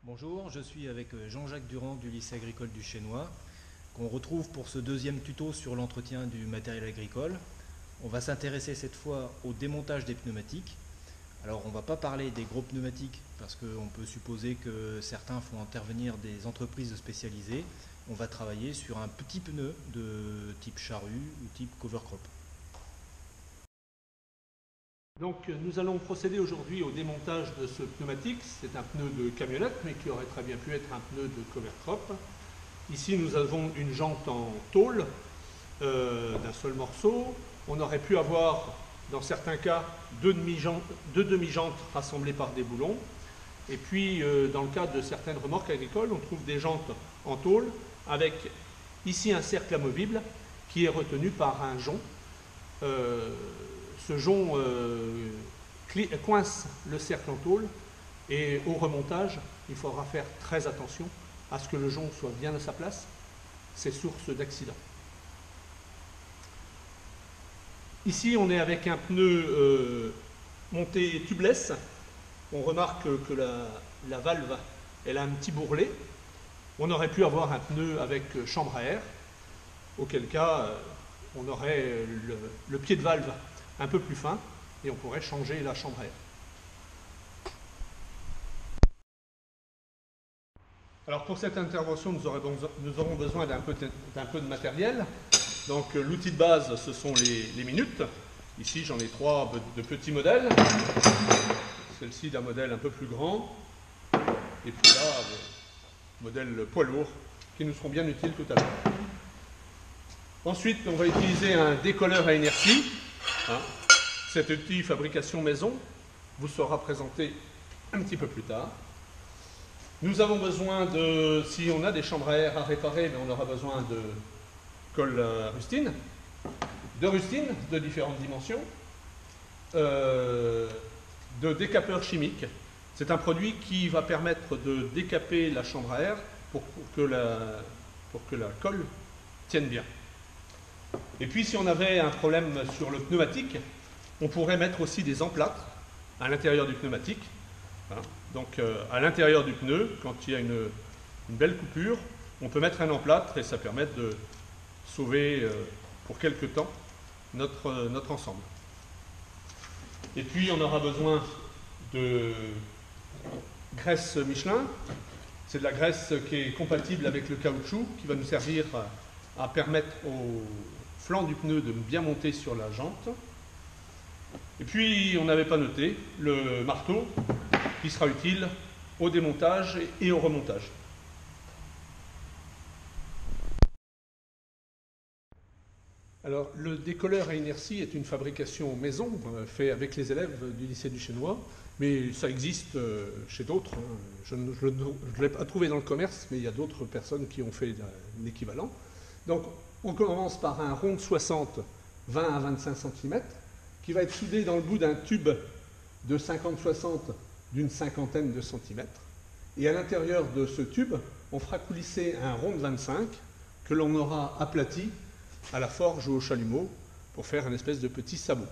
Bonjour, je suis avec Jean-Jacques Durand du lycée agricole du Chénois, qu'on retrouve pour ce deuxième tuto sur l'entretien du matériel agricole. On va s'intéresser cette fois au démontage des pneumatiques. Alors on ne va pas parler des gros pneumatiques parce qu'on peut supposer que certains font intervenir des entreprises spécialisées. On va travailler sur un petit pneu de type charrue ou type cover crop. Donc nous allons procéder aujourd'hui au démontage de ce pneumatique. C'est un pneu de camionnette, mais qui aurait très bien pu être un pneu de cover crop. Ici nous avons une jante en tôle d'un seul morceau. On aurait pu avoir, dans certains cas, deux demi-jantes rassemblées par des boulons. Et puis dans le cas de certaines remorques agricoles, on trouve des jantes en tôle avec ici un cercle amovible qui est retenu par un jonc. Ce jonc coince le cercle en tôle et au remontage, il faudra faire très attention à ce que le jonc soit bien à sa place. C'est source d'accident. Ici, on est avec un pneu monté tubeless. On remarque que la valve, elle a un petit bourrelet. On aurait pu avoir un pneu avec chambre à air, auquel cas on aurait le pied de valve un peu plus fin et on pourrait changer la chambre à air. Alors pour cette intervention, nous aurons besoin d'un peu de matériel. Donc l'outil de base, ce sont les minutes. Ici, j'en ai trois de petits modèles. Celle-ci d'un modèle un peu plus grand. Et puis là, modèle poids lourd, qui nous seront bien utiles tout à l'heure. Ensuite, on va utiliser un décolleur à inertie. Cet outil fabrication maison vous sera présenté un petit peu plus tard. Nous avons besoin de, si on a des chambres à air à réparer, on aura besoin de colle à rustine, de différentes dimensions, de décapeurs chimiques. C'est un produit qui va permettre de décaper la chambre à air pour que la colle tienne bien. Et puis si on avait un problème sur le pneumatique, on pourrait mettre aussi des emplâtres à l'intérieur du pneumatique. Donc à l'intérieur du pneu, quand il y a une belle coupure, on peut mettre un emplâtre et ça permet de sauver pour quelque temps notre ensemble. Et puis on aura besoin de graisse Michelin. C'est de la graisse qui est compatible avec le caoutchouc, qui va nous servir à permettre au flanc du pneu de bien monter sur la jante. Et puis on n'avait pas noté le marteau qui sera utile au démontage et au remontage. Alors le décolleur à inertie est une fabrication maison fait avec les élèves du lycée du Chénois, mais ça existe chez d'autres. Je ne l'ai pas trouvé dans le commerce, mais il y a d'autres personnes qui ont fait l'équivalent. Donc on commence par un rond de 60, 20 à 25 cm, qui va être soudé dans le bout d'un tube de 50-60 d'une cinquantaine de centimètres. Et à l'intérieur de ce tube, on fera coulisser un rond de 25 que l'on aura aplati à la forge ou au chalumeau pour faire une espèce de petit sabot.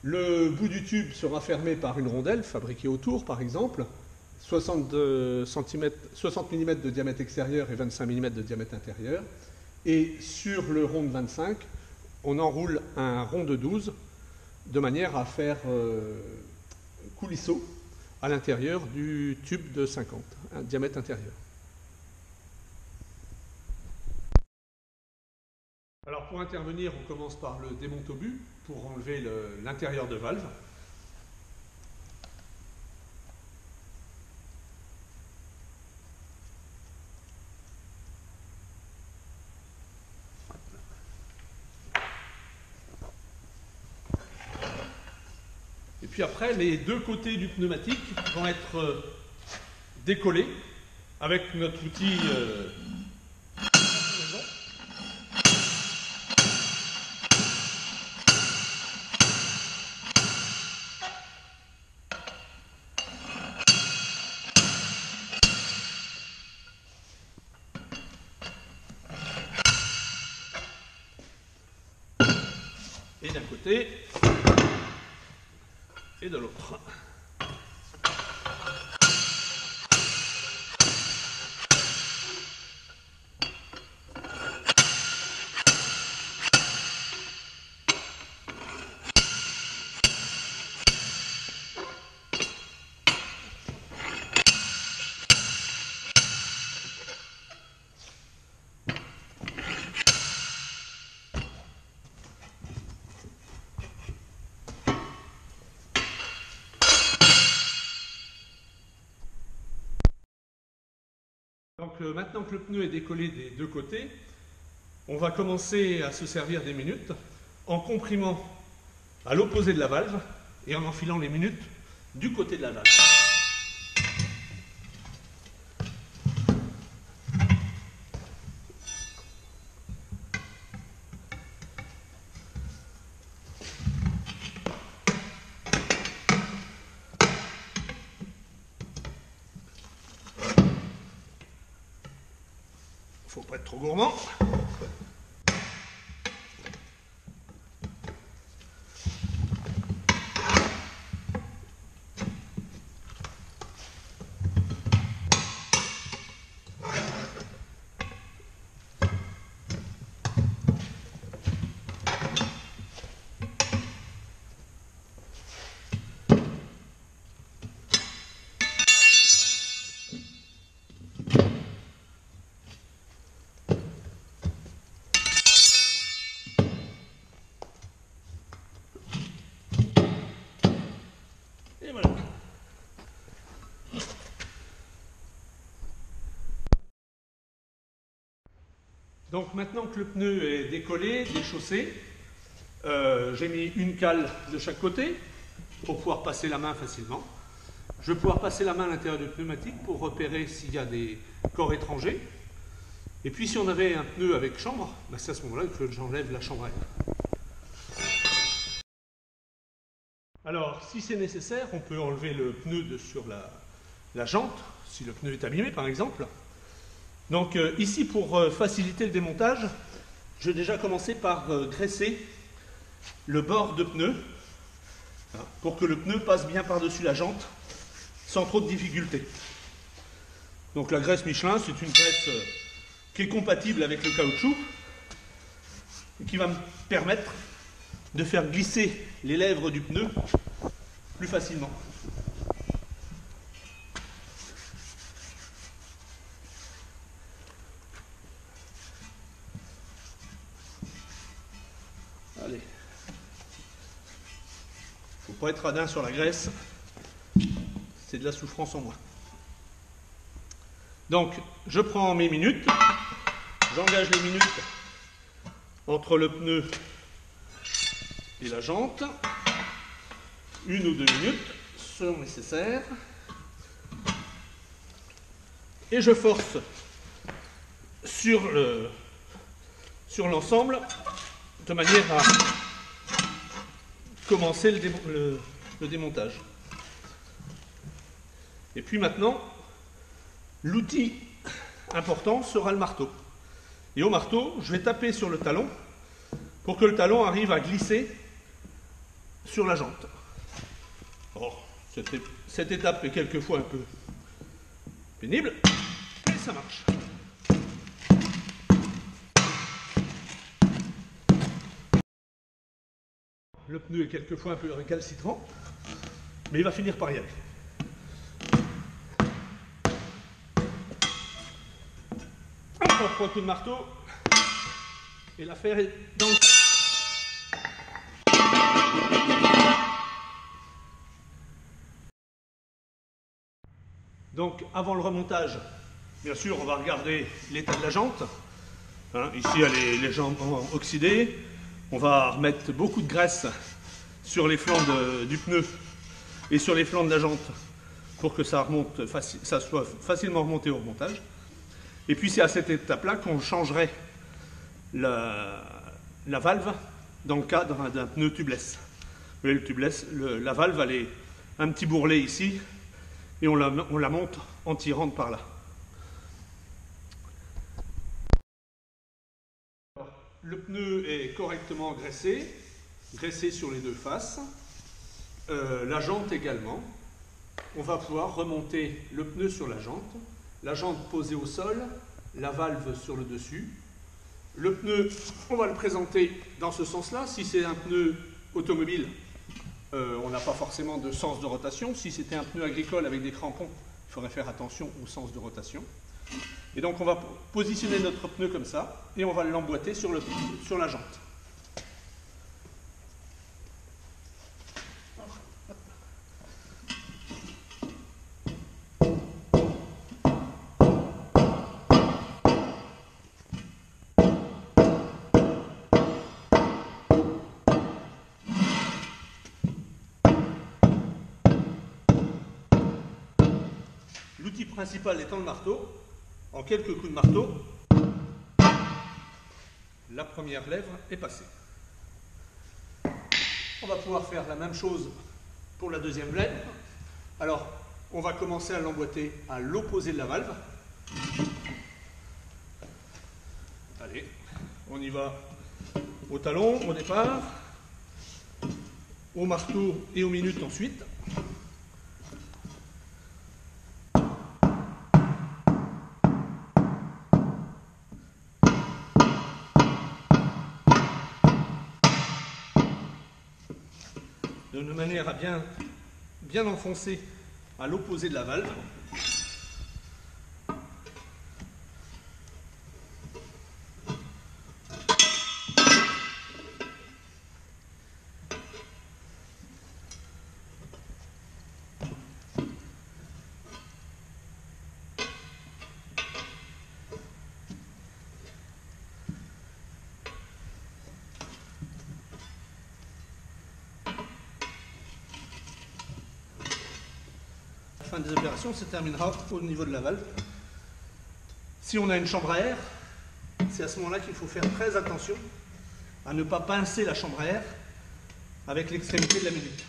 Le bout du tube sera fermé par une rondelle fabriquée autour, par exemple, 60 mm de diamètre extérieur et 25 mm de diamètre intérieur. Et sur le rond de 25, on enroule un rond de 12 de manière à faire coulisseau à l'intérieur du tube de 50, un diamètre intérieur. Alors pour intervenir, on commence par le démonte-obus pour enlever l'intérieur de valve. Et puis après, les deux côtés du pneumatique vont être décollés avec notre outil et d'un côté et de l'autre. Donc maintenant que le pneu est décollé des deux côtés, on va commencer à se servir des minutes en comprimant à l'opposé de la valve et en enfilant les minutes du côté de la valve. Faut pas être trop gourmand. Et voilà. Donc maintenant que le pneu est décollé, déchaussé, j'ai mis une cale de chaque côté pour pouvoir passer la main facilement. Je vais pouvoir passer la main à l'intérieur du pneumatique pour repérer s'il y a des corps étrangers. Et puis si on avait un pneu avec chambre, ben c'est à ce moment-là que j'enlève la chambre à air. Alors, si c'est nécessaire, on peut enlever le pneu sur la jante, si le pneu est abîmé par exemple. Donc ici, pour faciliter le démontage, je vais déjà commencer par graisser le bord de pneu, hein, pour que le pneu passe bien par-dessus la jante, sans trop de difficultés. Donc la graisse Michelin, c'est une graisse qui est compatible avec le caoutchouc, et qui va me permettre de faire glisser les lèvres du pneu plus facilement. Allez. Faut pas être radin sur la graisse, c'est de la souffrance en moins. Donc, je prends mes minutes, j'engage les minutes entre le pneu et la jante, 1 ou 2 minutes selon nécessaire, et je force sur l'ensemble de manière à commencer le démontage. Et puis maintenant, l'outil important sera le marteau. Et au marteau, je vais taper sur le talon pour que le talon arrive à glisser sur la jante. Or, cette étape est quelquefois un peu pénible, mais ça marche. Le pneu est quelquefois un peu récalcitrant, mais il va finir par y aller. Encore 3 coups de marteau, et l'affaire est dans le sac. Donc, avant le remontage, bien sûr, on va regarder l'état de la jante. Hein, ici, elle est légèrement oxydée. On va remettre beaucoup de graisse sur les flancs du pneu et sur les flancs de la jante pour que ça soit facilement remonté au remontage. Et puis, c'est à cette étape-là qu'on changerait la valve dans le cadre d'un pneu tubeless. Vous voyez, le tubeless, la valve, elle est un petit bourrelet ici, et on la monte en tirant par là. Alors, le pneu est correctement graissé sur les deux faces, la jante également. On va pouvoir remonter le pneu sur la jante posée au sol, la valve sur le dessus. Le pneu, on va le présenter dans ce sens-là. Si c'est un pneu automobile, on n'a pas forcément de sens de rotation. Si c'était un pneu agricole avec des crampons, il faudrait faire attention au sens de rotation. Et donc on va positionner notre pneu comme ça et on va l'emboîter sur la jante. principal étant le marteau, en quelques coups de marteau, la première lèvre est passée. On va pouvoir faire la même chose pour la deuxième lèvre. Alors, on va commencer à l'emboîter à l'opposé de la valve. Allez, on y va au talon au départ, au marteau et aux minutes ensuite. De manière à bien enfoncer à l'opposé de la valve. La fin des opérations se terminera au niveau de la valve. Si on a une chambre à air, c'est à ce moment-là qu'il faut faire très attention à ne pas pincer la chambre à air avec l'extrémité de la minute.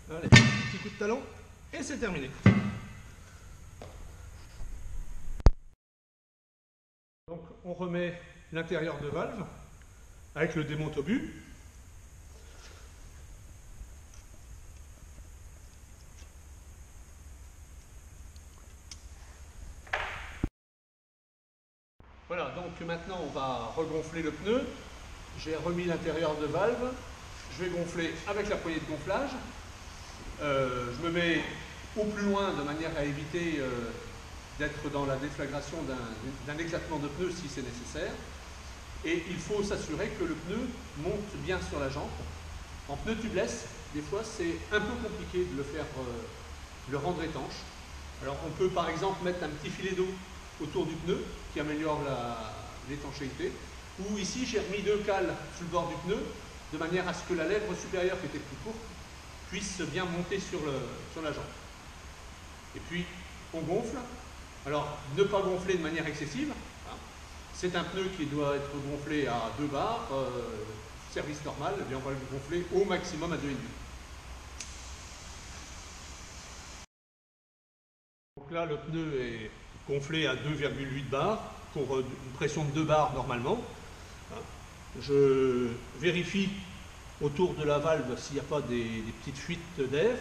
Allez, petit coup de talon et c'est terminé. Donc on remet l'intérieur de valve avec le démonte-obus. Voilà, donc maintenant on va regonfler le pneu. J'ai remis l'intérieur de valve. Je vais gonfler avec la poignée de gonflage. Je me mets au plus loin de manière à éviter d'être dans la déflagration d'un éclatement de pneu si c'est nécessaire. Et il faut s'assurer que le pneu monte bien sur la jambe. En pneu tubeless, des fois c'est un peu compliqué de le faire, le rendre étanche. Alors on peut par exemple mettre un petit filet d'eau autour du pneu qui améliore l'étanchéité. Ou ici j'ai remis 2 cales sur le bord du pneu de manière à ce que la lèvre supérieure qui était plus courte puisse bien monter sur la jambe. Et puis on gonfle. Alors ne pas gonfler de manière excessive. C'est un pneu qui doit être gonflé à 2 bars, service normal, et bien on va le gonfler au maximum à 2,5. Donc là, le pneu est gonflé à 2,8 bars pour une pression de 2 bars normalement. Je vérifie autour de la valve s'il n'y a pas des petites fuites d'air.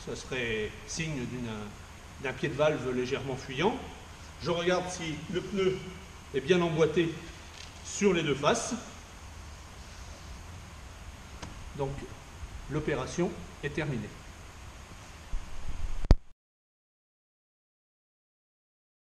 Ça serait signe d'un pied de valve légèrement fuyant. Je regarde si le pneu est bien emboîté sur les 2 faces. Donc l'opération est terminée.